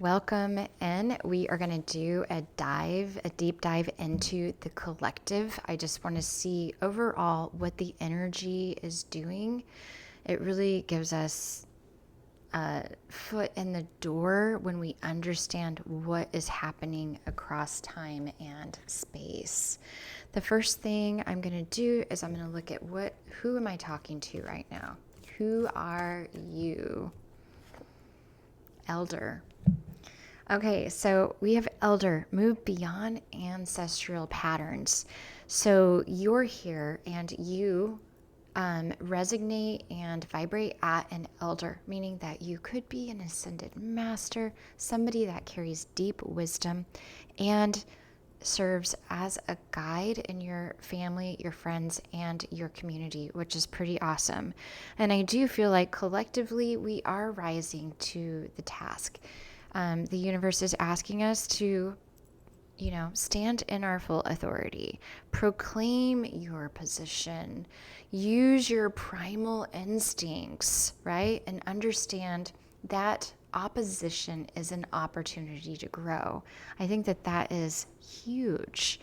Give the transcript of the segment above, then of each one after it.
Welcome in. We are going to do a deep dive into the collective. I just want to see overall what the energy is doing. It really gives us a foot in the door when we understand what is happening across time and space. The first thing I'm going to do is I'm going to look at who am I talking to right now? Who are you? Elder. Okay, so we have Elder, move beyond ancestral patterns. So you're here and you resonate and vibrate at an elder, meaning that you could be an ascended master, somebody that carries deep wisdom and serves as a guide in your family, your friends, and your community, which is pretty awesome. And I do feel like collectively we are rising to the task. The universe is asking us to, stand in our full authority, proclaim your position, use your primal instincts, right? And understand that opposition is an opportunity to grow. I think that is huge.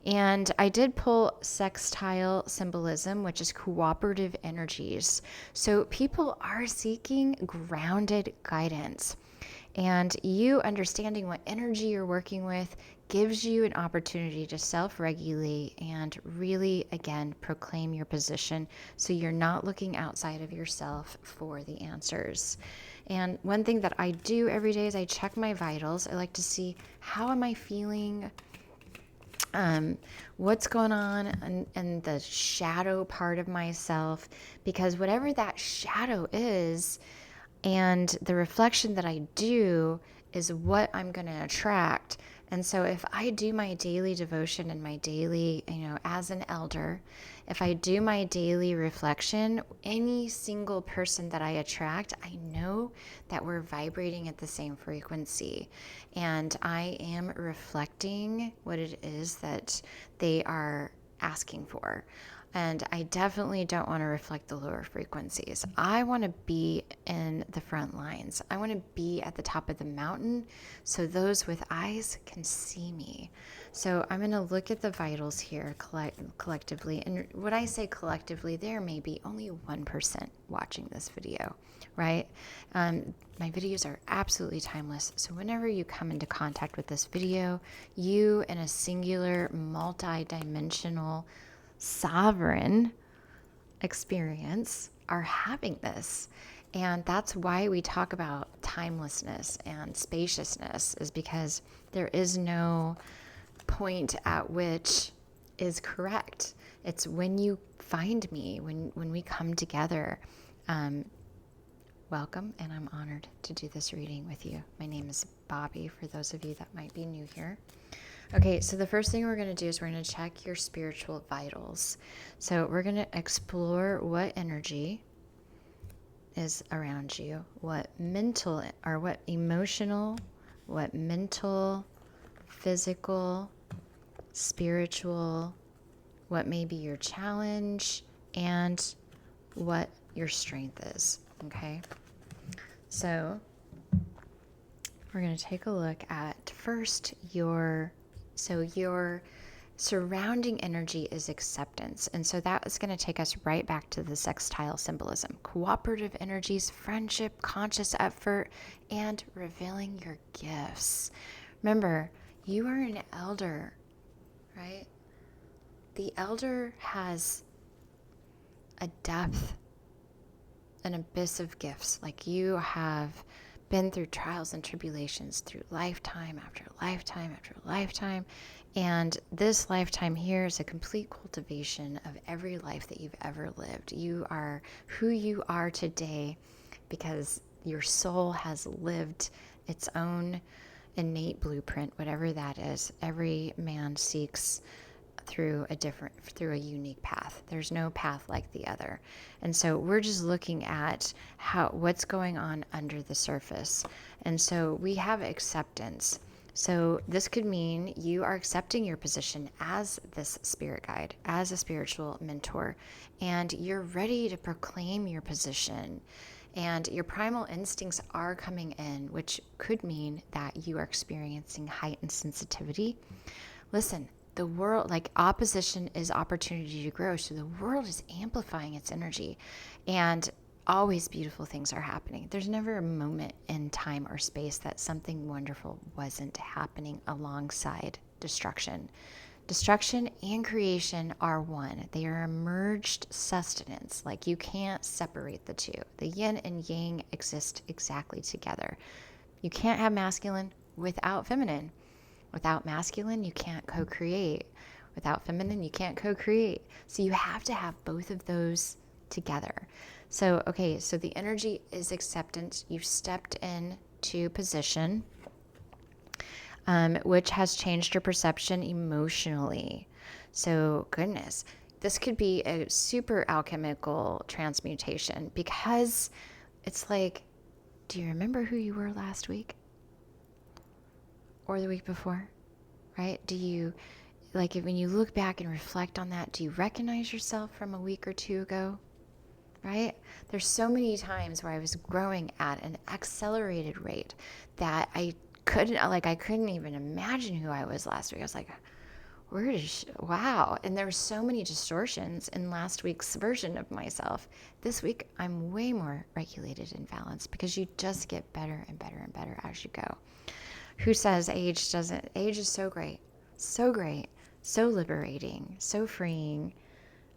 And I did pull Sextile Symbolism, which is cooperative energies. So people are seeking grounded guidance. And you understanding what energy you're working with gives you an opportunity to self-regulate and really, again, proclaim your position so you're not looking outside of yourself for the answers. And one thing that I do every day is I check my vitals. I like to see, how am I feeling? What's going on in the shadow part of myself? Because whatever that shadow is, and the reflection that I do is what I'm going to attract. And so if I do my daily devotion and my daily, as an elder, if I do my daily reflection, any single person that I attract, I know that we're vibrating at the same frequency. And I am reflecting what it is that they are asking for. And I definitely don't want to reflect the lower frequencies. I want to be in the front lines. I want to be at the top of the mountain so those with eyes can see me. So I'm going to look at the vitals here collectively. And when I say collectively, there may be only 1% watching this video, right? My videos are absolutely timeless. So whenever you come into contact with this video, you in a singular, multi-dimensional, sovereign experience are having this. And that's why we talk about timelessness and spaciousness, is because there is no point at which is correct. It's when you find me, when we come together. Welcome, and I'm honored to do this reading with you. My name is Bobby, for those of you that might be new here. Okay, so the first thing we're going to do is we're going to check your spiritual vitals. So we're going to explore what energy is around you, what mental or what emotional, what mental, physical, spiritual, what may be your challenge, and what your strength is. Okay, so we're going to take a look at first your surrounding energy is acceptance. And so that is going to take us right back to the sextile symbolism. Cooperative energies, friendship, conscious effort, and revealing your gifts. Remember, you are an elder, right? The elder has a depth, an abyss of gifts. Like, you have been through trials and tribulations through lifetime after lifetime after lifetime. And this lifetime here is a complete cultivation of every life that you've ever lived. You are who you are today because your soul has lived its own innate blueprint, whatever that is. Every man seeks through a unique path. There's no path like the other. And so we're just looking at what's going on under the surface. And so we have acceptance. So this could mean you are accepting your position as this spirit guide, as a spiritual mentor, and you're ready to proclaim your position And your primal instincts are coming in, which could mean that you are experiencing heightened sensitivity. Listen, the world, like opposition is opportunity to grow. So the world is amplifying its energy, and always beautiful things are happening. There's never a moment in time or space that something wonderful wasn't happening alongside destruction. Destruction and creation are one. They are a merged sustenance. Like you can't separate the two. The yin and yang exist exactly together. You can't have masculine without feminine. Without masculine, you can't co-create. Without feminine, you can't co-create. So you have to have both of those together. So, okay, so the energy is acceptance. You've stepped into position, which has changed your perception emotionally. So, goodness, this could be a super alchemical transmutation, because it's like, do you remember who you were last week? Or the week before, right? Do you, like, when you look back and reflect on that, do you recognize yourself from a week or two ago, right? There's so many times where I was growing at an accelerated rate that I couldn't even imagine who I was last week. I was like, wow. And there were so many distortions in last week's version of myself. This week, I'm way more regulated and balanced, because you just get better and better and better as you go. Who says age doesn't? Age is so great, so great, so liberating, so freeing.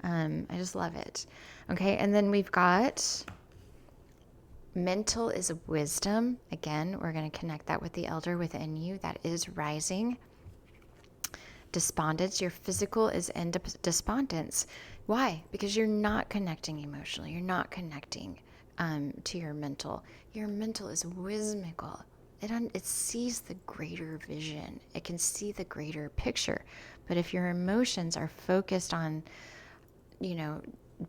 I just love it. Okay, and then we've got mental is wisdom. Again, we're going to connect that with the elder within you that is rising. Despondence, your physical is in despondence. Why? Because you're not connecting emotionally. You're not connecting to your mental. Your mental is whimsical. It sees the greater vision. It can see the greater picture. But if your emotions are focused on,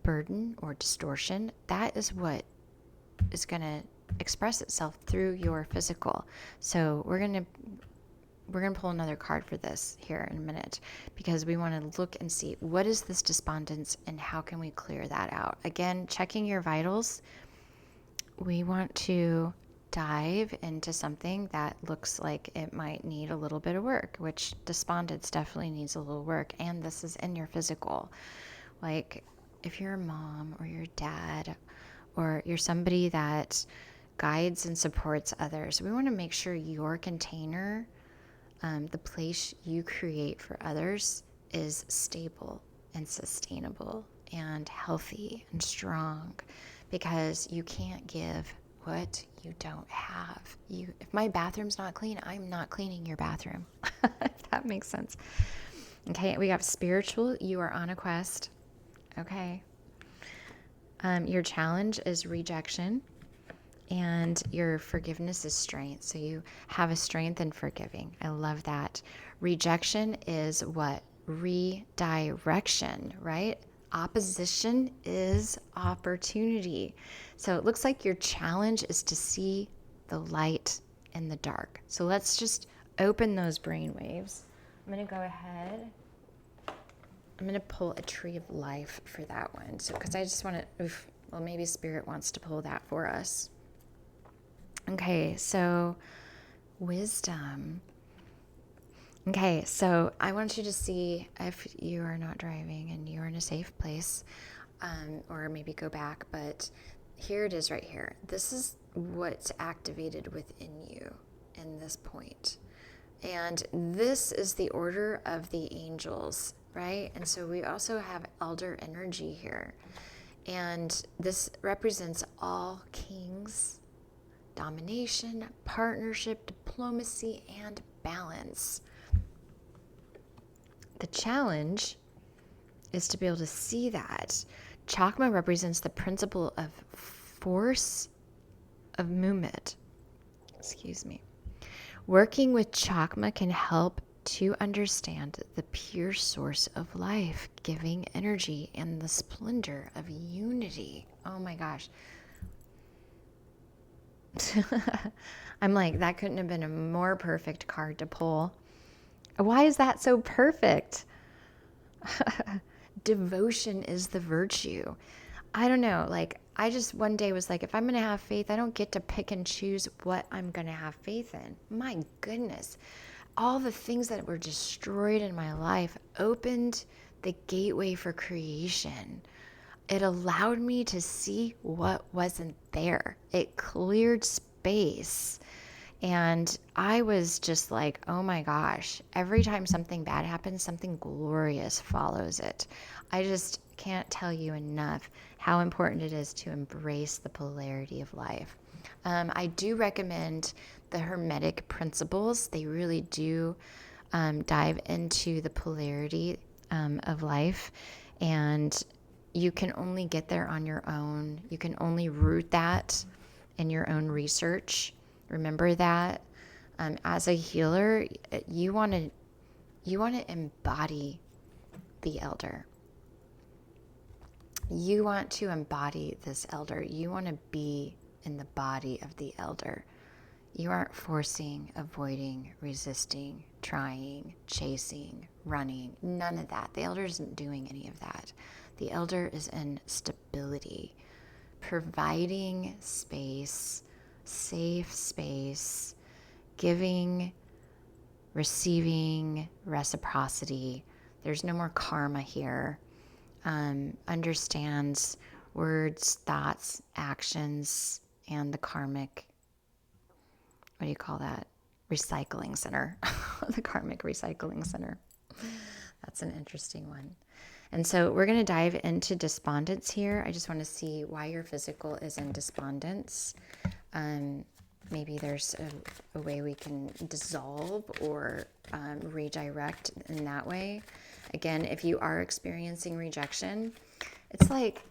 burden or distortion, that is what is going to express itself through your physical. So we're going to pull another card for this here in a minute, because we want to look and see what is this despondence and how can we clear that out. Again, checking your vitals. We want to dive into something that looks like it might need a little bit of work, which despondence definitely needs a little work. And this is in your physical. Like if you're a mom or your dad, or you're somebody that guides and supports others, we want to make sure your container, the place you create for others, is stable and sustainable and healthy and strong, because you can't give what you don't have. If my bathroom's not clean, I'm not cleaning your bathroom. If that makes sense. Okay, we got spiritual. You are on a quest. Okay. Your challenge is rejection, and your forgiveness is strength. So you have a strength in forgiving. I love that. Rejection is what? Redirection, right? Opposition is opportunity. So it looks like your challenge is to see the light in the dark. So let's just open those brain waves. I'm going to go ahead. I'm going to pull a tree of life for that one. So, because I just want to, maybe Spirit wants to pull that for us. Okay, so wisdom. Okay, so I want you to see if you are not driving and you're in a safe place, or maybe go back, but here it is right here. This is what's activated within you in this point. And this is the order of the angels, right? And so we also have elder energy here. And this represents all kings, domination, partnership, diplomacy, and balance. The challenge is to be able to see that. Chakma represents the principle of force of movement. Excuse me. Working with Chakma can help to understand the pure source of life, giving energy and the splendor of unity. Oh my gosh. I'm like, that couldn't have been a more perfect card to pull. Why is that so perfect? Devotion is the virtue. I don't know. Like, I just one day was like, if I'm going to have faith, I don't get to pick and choose what I'm going to have faith in. My goodness. All the things that were destroyed in my life opened the gateway for creation. It allowed me to see what wasn't there. It cleared space. And I was just like, oh my gosh, every time something bad happens, something glorious follows it. I just can't tell you enough how important it is to embrace the polarity of life. I do recommend the Hermetic principles. They really do dive into the polarity of life. And you can only get there on your own. You can only root that in your own research. Remember that. As a healer, you want to embody the elder. You want to embody this elder. You want to be in the body of the elder. You aren't forcing, avoiding, resisting, trying, chasing, running. None of that. The elder isn't doing any of that. The elder is in stability, providing space, safe space, giving, receiving, reciprocity. There's no more karma here. Understands words, thoughts, actions, and the karmic, what do you call that? Recycling center. The karmic recycling center. That's an interesting one. And so we're going to dive into despondence here. I just want to see why your physical is in despondence. Maybe there's a way we can dissolve or redirect in that way. Again, if you are experiencing rejection, it's like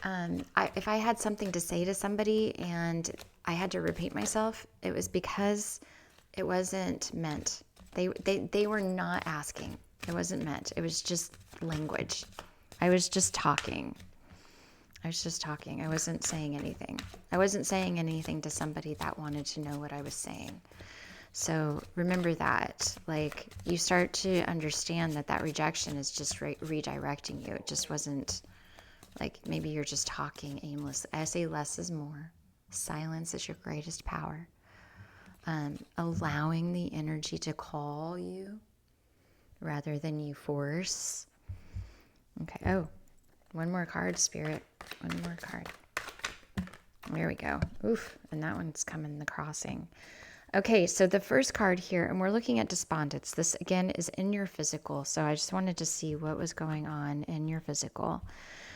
if I had something to say to somebody and I had to repeat myself, it was because it wasn't meant. They were not asking. It wasn't meant. It was just language. I was just talking. I wasn't saying anything. I wasn't saying anything to somebody that wanted to know what I was saying. So remember that. Like, you start to understand that rejection is just redirecting you. It just wasn't like maybe you're just talking aimlessly. I say less is more. Silence is your greatest power. Allowing the energy to call you rather than you force. Okay. Oh, one more card, Spirit. One more card. There we go. Oof. And that one's coming the crossing. Okay, so the first card here, and we're looking at despondence. This, again, is in your physical. So I just wanted to see what was going on in your physical.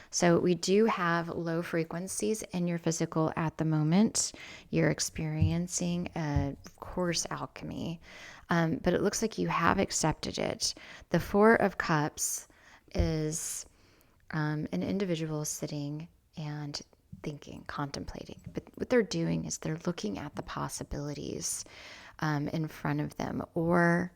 So we do have low frequencies in your physical at the moment. You're experiencing a course alchemy, but it looks like you have accepted it. The Four of Cups is an individual sitting and thinking, contemplating. But what they're doing is they're looking at the possibilities in front of them, or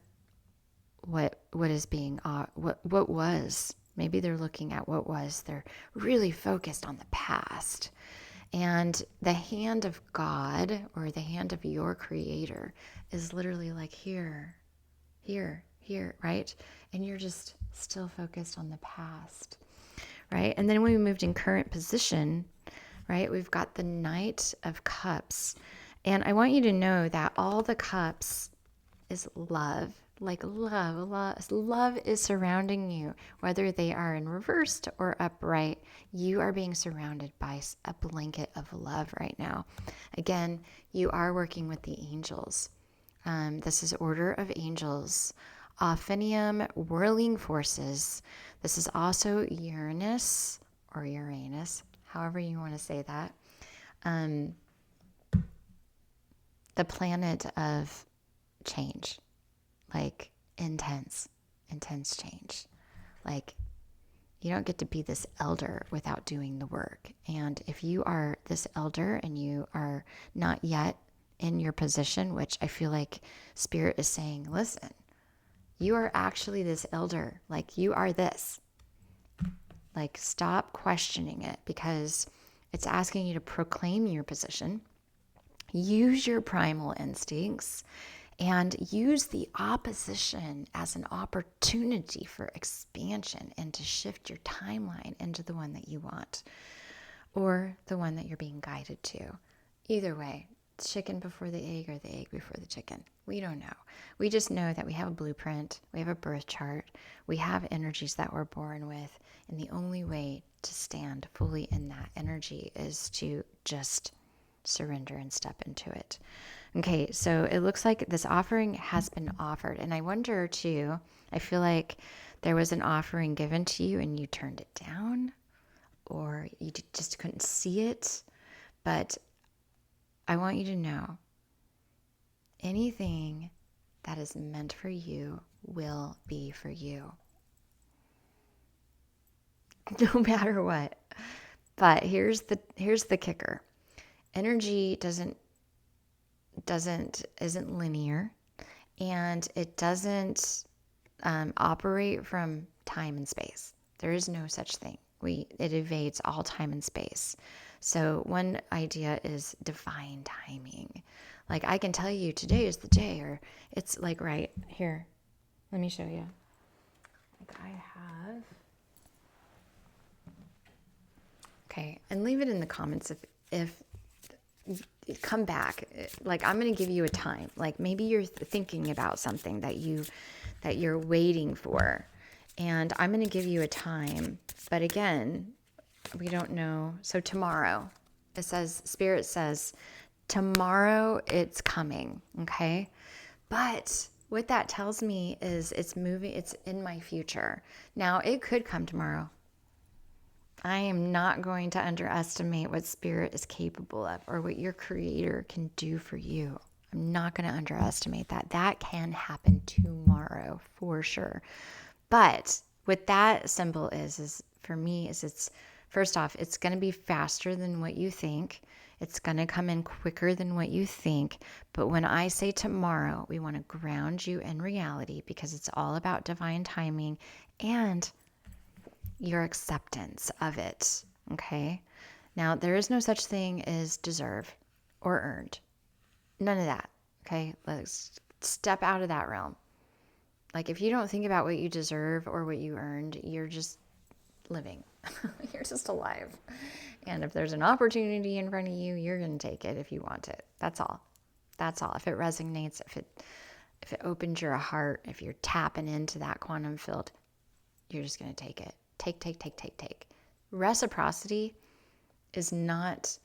what is being what was. Maybe they're looking at what was. They're really focused on the past. And the hand of God, or the hand of your creator, is literally like here, right? And you're just still focused on the past, right? And then when we moved in current position, right, we've got the Knight of Cups. And I want you to know that all the cups is love. Like love is surrounding you, whether they are in reversed or upright. You are being surrounded by a blanket of love right now. Again, you are working with the angels. This is Order of Angels, Ophinium, whirling forces. This is also Uranus, or Uranus, however you want to say that. The planet of change. Like intense change. Like, you don't get to be this elder without doing the work. And if you are this elder and you are not yet in your position, which I feel like Spirit is saying, listen, you are actually this elder. Like, you are this. Like, stop questioning it, because it's asking you to proclaim your position. Use your primal instincts and use the opposition as an opportunity for expansion and to shift your timeline into the one that you want or the one that you're being guided to. Either way, chicken before the egg or the egg before the chicken. We don't know. We just know that we have a blueprint, we have a birth chart, we have energies that we're born with, and the only way to stand fully in that energy is to just surrender and step into it. Okay, so it looks like this offering has been offered. And I wonder too, I feel like there was an offering given to you and you turned it down or you just couldn't see it. But I want you to know anything that is meant for you will be for you. No matter what. But here's the kicker. Energy isn't linear, and it doesn't operate from time and space. There is no such thing. It evades all time and space. So one idea is divine timing. Like I can tell you today is the day, or it's like right here. Let me show you. Like I have. Okay, and leave it in the comments if come back. Like I'm going to give you a time. Like maybe you're thinking about something that you're waiting for, and I'm going to give you a time. But again, we don't know. So tomorrow, Spirit says tomorrow it's coming. Okay, but what that tells me is it's moving. It's in my future. Now it could come tomorrow. I am not going to underestimate what Spirit is capable of or what your Creator can do for you. I'm not going to underestimate that. That can happen tomorrow for sure. But what that symbol is for me is it's, first off, it's going to be faster than what you think. It's going to come in quicker than what you think. But when I say tomorrow, we want to ground you in reality because it's all about divine timing and your acceptance of it. Okay. Now, there is no such thing as deserve or earned. None of that. Okay. Let's step out of that realm. Like if you don't think about what you deserve or what you earned, you're just living. You're just alive. And if there's an opportunity in front of you, you're going to take it if you want it. That's all. That's all. If it resonates, if it opens your heart, if you're tapping into that quantum field, you're just going to take it. Take. Reciprocity is not,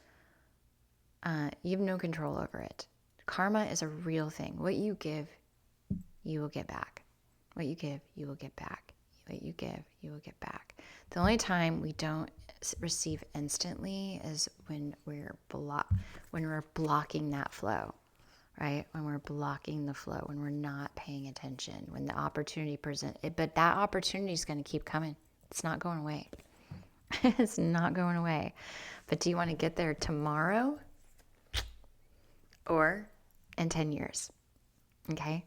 you have no control over it. Karma is a real thing. What you give, you will get back. What you give, you will get back. What you give, you will get back. The only time we don't receive instantly is when we're blocking that flow, right? When we're blocking the flow, when we're not paying attention, when the opportunity presents it, but that opportunity is going to keep coming. It's not going away. It's not going away. But do you want to get there tomorrow or in 10 years? Okay.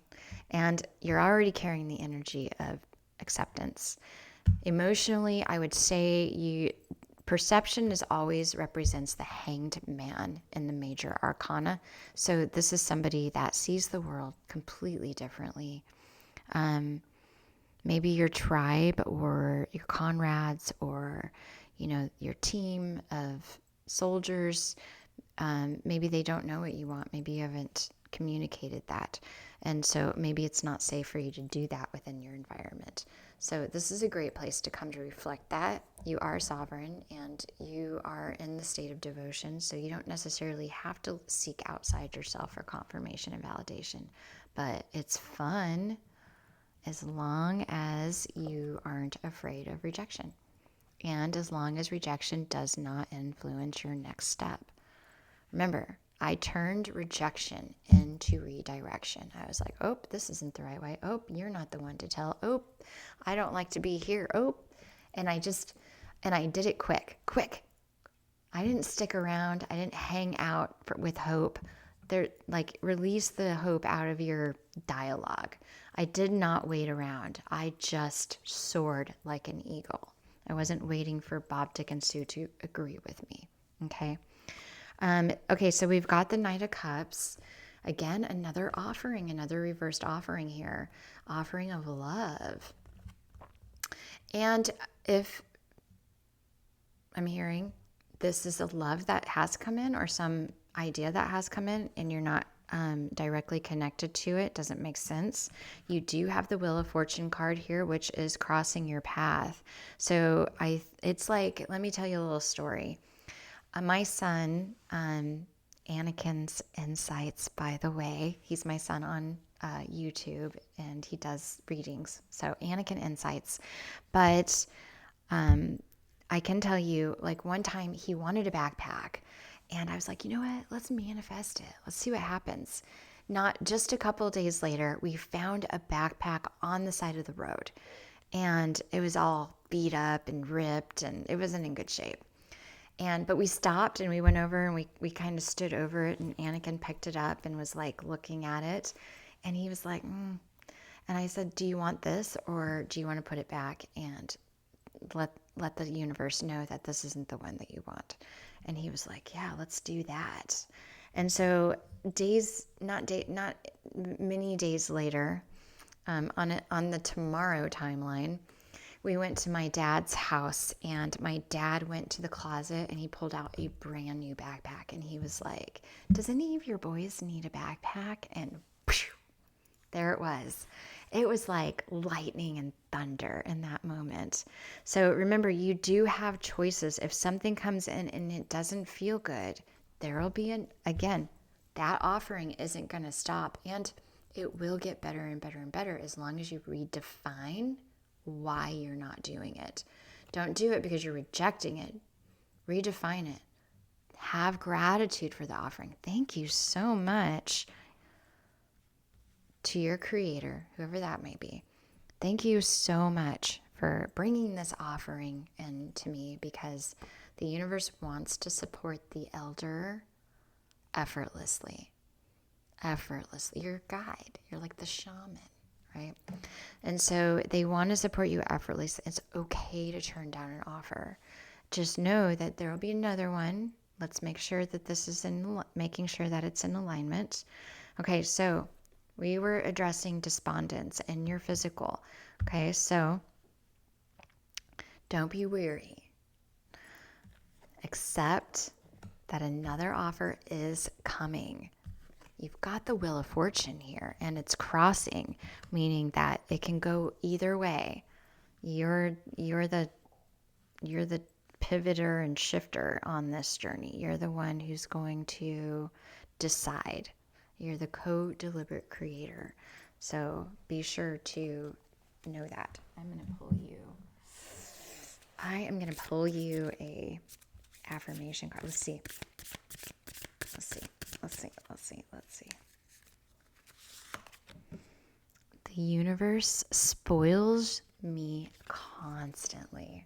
And you're already carrying the energy of acceptance. Emotionally, I would say perception is always represents the hanged man in the major arcana. So this is somebody that sees the world completely differently. Maybe your tribe or your comrades or, your team of soldiers, maybe they don't know what you want. Maybe you haven't communicated that. And so maybe it's not safe for you to do that within your environment. So this is a great place to come to reflect that. You are sovereign and you are in the state of devotion. So you don't necessarily have to seek outside yourself for confirmation and validation. But it's fun as long as you aren't afraid of rejection. And as long as rejection does not influence your next step. Remember, I turned rejection into redirection. I was like, oh, this isn't the right way. Oh, you're not the one to tell. Oh, I don't like to be here. Oh, and I did it quick. I didn't stick around. I didn't hang out with hope. Release the hope out of your dialogue. I did not wait around. I just soared like an eagle. I wasn't waiting for Bob, Dick, and Sue to agree with me. Okay. Okay, so we've got the Knight of Cups. Again, another offering, another reversed offering here, offering of love. And if I'm hearing this is a love that has come in, or some idea that has come in, and you're not directly connected to it, doesn't make sense. You do have the Wheel of Fortune card here, which is crossing your path. So it's like, let me tell you a little story. My son, Anakin's Insights, by the way, he's my son on YouTube, and he does readings. So Anakin Insights, but I can tell you, like, one time he wanted a backpack, and I was like, you know what? Let's manifest it. Let's see what happens. Not just a couple of days later, we found a backpack on the side of the road, and it was all beat up and ripped, and it wasn't in good shape. But we stopped and we went over and we kind of stood over it, and Anakin picked it up and was like looking at it, and he was like, And I said, do you want this, or do you want to put it back and let the universe know that this isn't the one that you want? And he was like, yeah, let's do that. And so not many days later, on the tomorrow timeline, we went to my dad's house, and my dad went to the closet and he pulled out a brand new backpack, and he was like, does any of your boys need a backpack? And phew, there it was. It was like lightning and thunder in that moment. So remember, you do have choices. If something comes in and it doesn't feel good, there will be again, that offering isn't going to stop, and it will get better and better and better as long as you redefine why you're not doing it. Don't do it because you're rejecting it. Redefine it. Have gratitude for the offering. Thank you so much to your creator, whoever that may be. Thank you so much for bringing this offering in to me, because the universe wants to support the elder effortlessly. Effortlessly. You're a guide. You're like the shaman, right? And so they want to support you effortlessly. It's okay to turn down an offer. Just know that there will be another one. Let's make sure that this is making sure that it's in alignment. Okay, so we were addressing despondence in your physical. Okay, so don't be weary. Accept that another offer is coming. You've got the Wheel of Fortune here, and it's crossing, meaning that it can go either way. You're the pivoter and shifter on this journey. You're the one who's going to decide. You're the co-deliberate creator. So be sure to know that. I am going to pull you a affirmation card. Let's see. The universe spoils me constantly.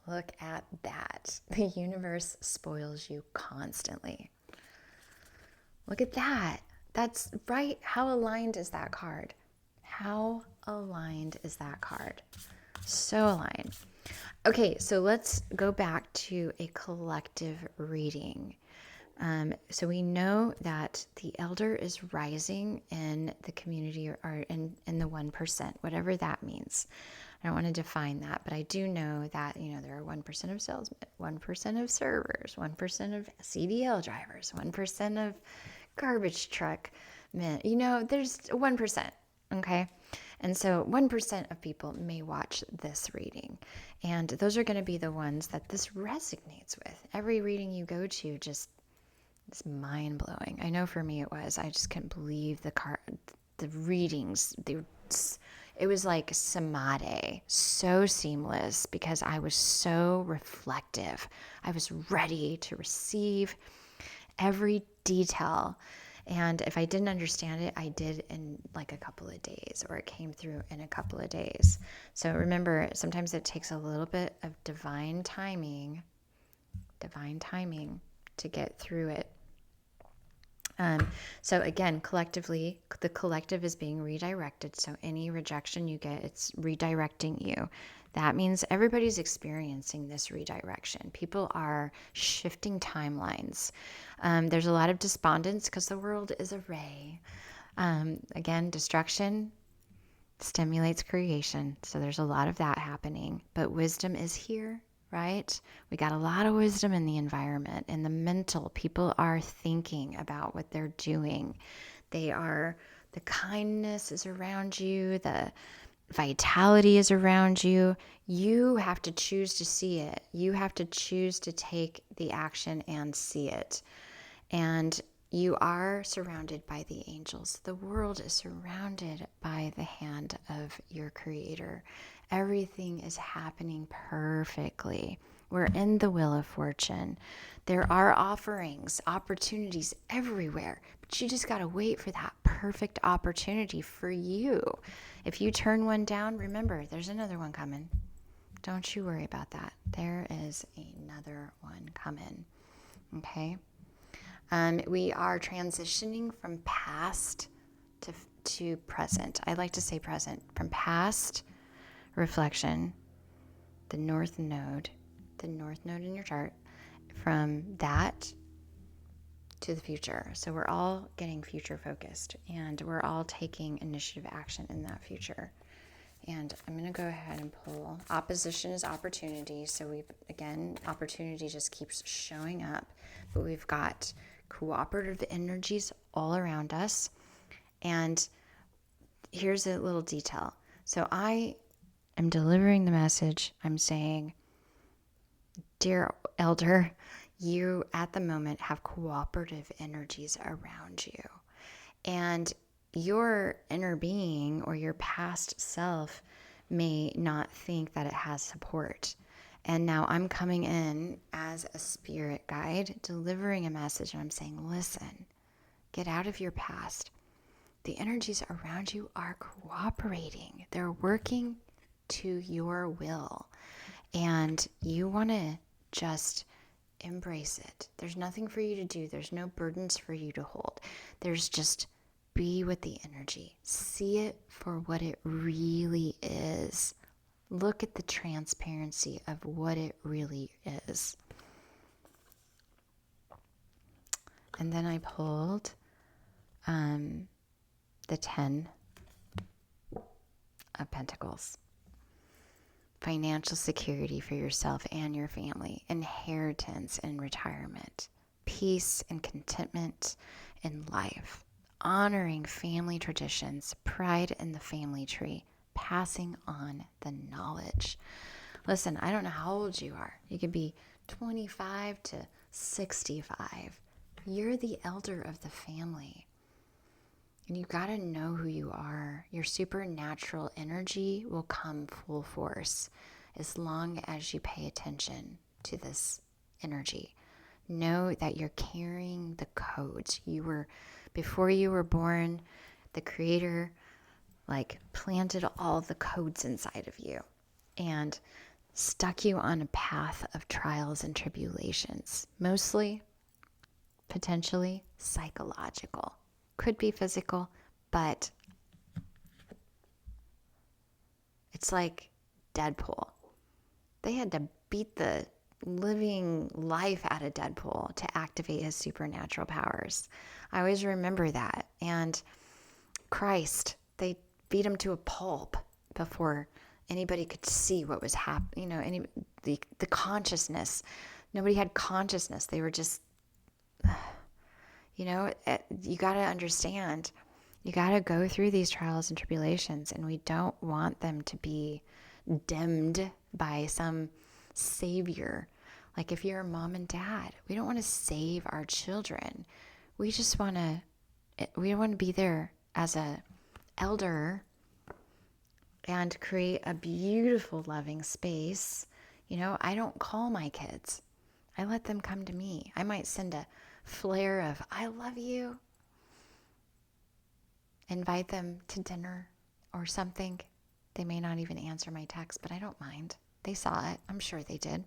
Look at that. The universe spoils you constantly. Look at that. That's right. How aligned is that card? How aligned is that card? So aligned. Okay, so let's go back to a collective reading. So we know that the elder is rising in the community, or in the 1%, whatever that means. I don't want to define that, but I do know that, there are 1% of salesmen, 1% of servers, 1% of CDL drivers, 1% of garbage truck men. There's 1%, okay? And so 1% of people may watch this reading, and those are going to be the ones that this resonates with. Every reading you go to just is mind-blowing. I know for me it was. I just couldn't believe the readings. It was like samadhi, so seamless, because I was so reflective. I was ready to receive every detail. And if I didn't understand it, I did in like a couple of days, or it came through in a couple of days. So remember, sometimes it takes a little bit of divine timing to get through it. So again, collectively, the collective is being redirected. So any rejection you get, it's redirecting you. That means everybody's experiencing this redirection. People are shifting timelines. There's a lot of despondence because the world is array. Again, destruction stimulates creation. So there's a lot of that happening. But wisdom is here, right? We got a lot of wisdom in the environment. In the mental, people are thinking about what they're doing. The kindness is around you, the vitality is around you. You have to choose to see it. You have to choose to take the action and see it. And you are surrounded by the angels. The world is surrounded by the hand of your creator. Everything is happening perfectly. We're in the wheel of fortune. There are offerings, opportunities everywhere, but you just got to wait for that perfect opportunity for you. If you turn one down, remember, there's another one coming. Don't you worry about that. There is another one coming. Okay? We are transitioning from past to present. I like to say present. From past reflection, the north node in your chart, from that to the future. So we're all getting future focused, and we're all taking initiative action in that future. And I'm going to go ahead and pull. Opposition is opportunity. So opportunity just keeps showing up. But we've got cooperative energies all around us. And here's a little detail. So I am delivering the message. I'm saying, dear elder, you at the moment have cooperative energies around you. And your inner being or your past self may not think that it has support. And now I'm coming in as a spirit guide, delivering a message, and I'm saying, listen, get out of your past. The energies around you are cooperating. They're working to your will. And you want to just embrace it. There's nothing for you to do. There's no burdens for you to hold. There's just be with the energy. See it for what it really is. Look at the transparency of what it really is. And then I pulled the Ten of Pentacles. Financial security for yourself and your family, inheritance and retirement, peace and contentment in life, honoring family traditions, pride in the family tree, passing on the knowledge. Listen, I don't know how old you are. You could be 25 to 65. You're the elder of the family. And you got to know who you are. Your supernatural energy will come full force as long as you pay attention to this energy. Know that you're carrying the codes. Before you were born, the Creator planted all the codes inside of you and stuck you on a path of trials and tribulations, mostly, potentially psychological. Could be physical, but it's like Deadpool. They had to beat the living life out of Deadpool to activate his supernatural powers. I always remember that. And Christ, they beat him to a pulp before anybody could see what was happening. The consciousness. Nobody had consciousness. They were just, you got to understand. You got to go through these trials and tribulations, and we don't want them to be dimmed by some savior. Like if you're a mom and dad, we don't want to save our children. We just want to be there as a elder and create a beautiful, loving space. I don't call my kids. I let them come to me. I might send a flare of, I love you. Invite them to dinner or something. They may not even answer my text, but I don't mind. They saw it. I'm sure they did.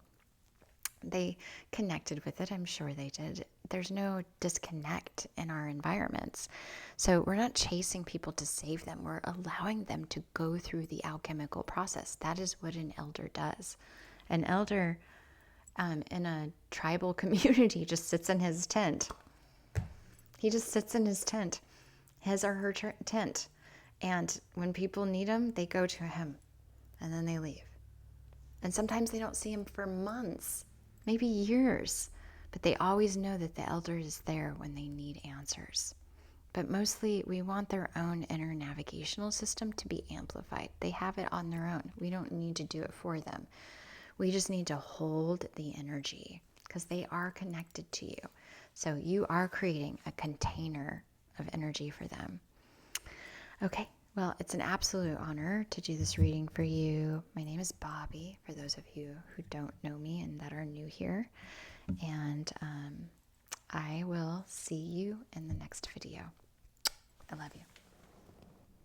They connected with it. I'm sure they did. There's no disconnect in our environments. So we're not chasing people to save them. We're allowing them to go through the alchemical process. That is what an elder does. An elder in a tribal community just sits in his tent. He just sits in his tent, his or her tent. And when people need him, they go to him and then they leave. And sometimes they don't see him for months, maybe years, but they always know that the elder is there when they need answers. But mostly we want their own inner navigational system to be amplified. They have it on their own. We don't need to do it for them. We just need to hold the energy because they are connected to you. So you are creating a container of energy for them. Okay, well, it's an absolute honor to do this reading for you. My name is Bobby, for those of you who don't know me and that are new here. And I will see you in the next video. I love you.